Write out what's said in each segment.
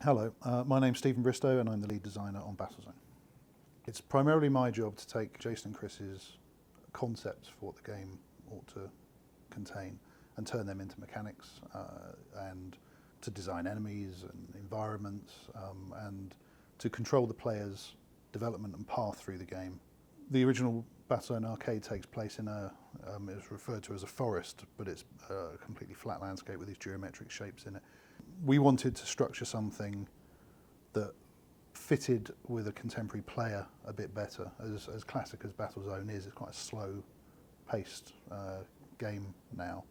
Hello, my name's Stephen Bristow and I'm the lead designer on Battlezone. It's primarily my job to take Jason and Chris's concepts for what the game ought to contain and turn them into mechanics and to design enemies and environments and to control the player's development and path through the game. The original Battlezone arcade takes place in it's referred to as a forest, but it's a completely flat landscape with these geometric shapes in it. We wanted to structure something that fitted with a contemporary player a bit better. As classic as Battlezone is, it's quite a slow-paced game now.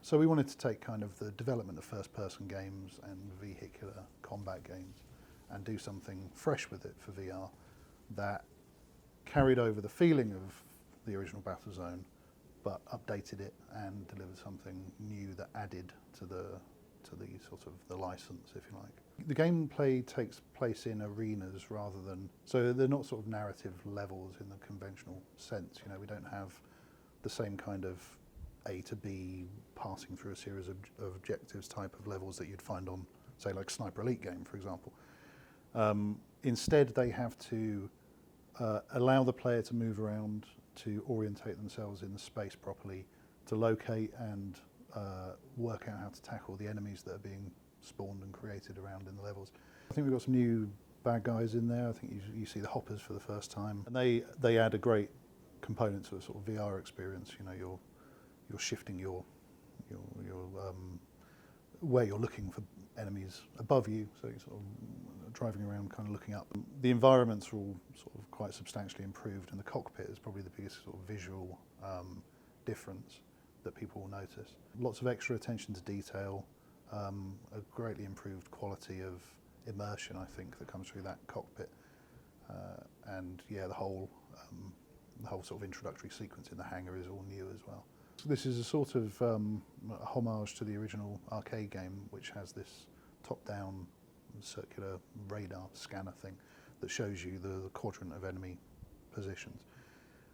So we wanted to take kind of the development of first-person games and vehicular combat games and do something fresh with it for VR that carried over the feeling of the original Battlezone, but updated it and delivered something new that added to the sort of the license, if you like. The gameplay takes place in arenas rather than, so they're not sort of narrative levels in the conventional sense. You know, we don't have the same kind of A to B passing through a series of objectives type of levels that you'd find on, say, like Sniper Elite game, for example. Instead, they have to allow the player to move around, to orientate themselves in the space properly, to locate and work out how to tackle the enemies that are being spawned and created around in the levels. I think we've got some new bad guys in there. I think you see the hoppers for the first time, and they add a great component to a sort of VR experience. You know, you're shifting your where you're looking for enemies above you, so you're sort of driving around, kind of looking up. The environments are all sort of quite substantially improved, and the cockpit is probably the biggest sort of visual difference that people will notice. Lots of extra attention to detail, a greatly improved quality of immersion, I think, that comes through that cockpit, and yeah, the whole sort of introductory sequence in the hangar is all new as well. So this is a sort of homage to the original arcade game, which has this top-down circular radar scanner thing that shows you the quadrant of enemy positions.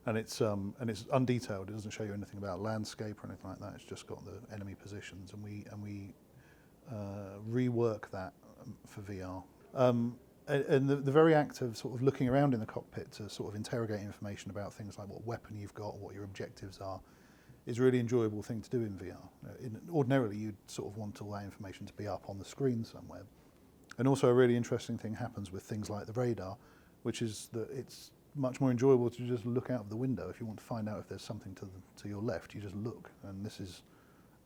And it's undetailed. It doesn't show you anything about landscape or anything like that. It's just got the enemy positions, and we rework that for VR. And the very act of sort of looking around in the cockpit to sort of interrogate information about things like what weapon you've got, what your objectives are, is a really enjoyable thing to do in VR. Ordinarily, you'd sort of want all that information to be up on the screen somewhere. And also, a really interesting thing happens with things like the radar, which is that it's much more enjoyable to just look out of the window. If you want to find out if there's something to your left, you just look. And this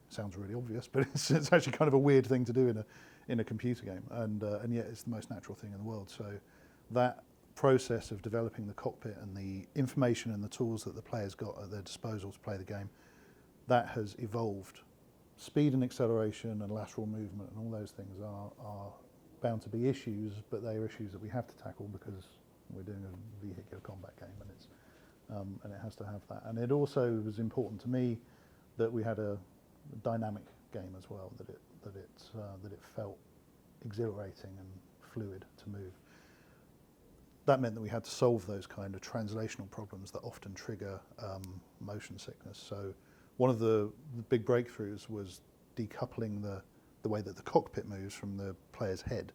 sounds really obvious, but it's actually kind of a weird thing to do in a computer game, and yet it's the most natural thing in the world. So that process of developing the cockpit and the information and the tools that the players got at their disposal to play the game, that has evolved. Speed and acceleration and lateral movement and all those things are bound to be issues, but they are issues that we have to tackle because we're doing a vehicular combat game, and it has to have that. And it also was important to me that we had a dynamic game as well, that it felt exhilarating and fluid to move. That meant that we had to solve those kind of translational problems that often trigger motion sickness. So one of the big breakthroughs was decoupling the way that the cockpit moves from the player's head.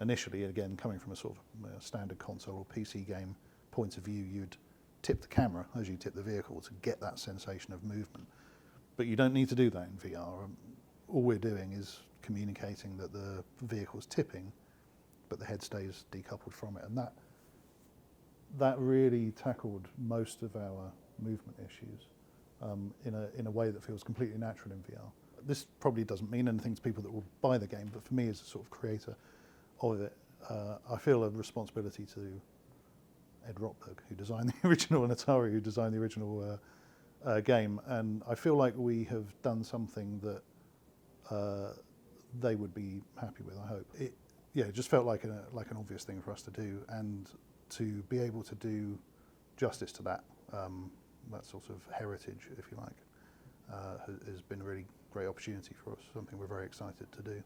Initially, again, coming from a sort of standard console or PC game point of view, you'd tip the camera as you tip the vehicle to get that sensation of movement. But you don't need to do that in VR. All we're doing is communicating that the vehicle's tipping, but the head stays decoupled from it. And that really tackled most of our movement issues in a way that feels completely natural in VR. This probably doesn't mean anything to people that will buy the game, but for me as a sort of creator of it, I feel a responsibility to Ed Rotberg, who designed the original, and Atari, who designed the original game, and I feel like we have done something that they would be happy with, I hope. It just felt like an obvious thing for us to do, and to be able to do justice to that sort of heritage, if you like, has been a really great opportunity for us, something we're very excited to do.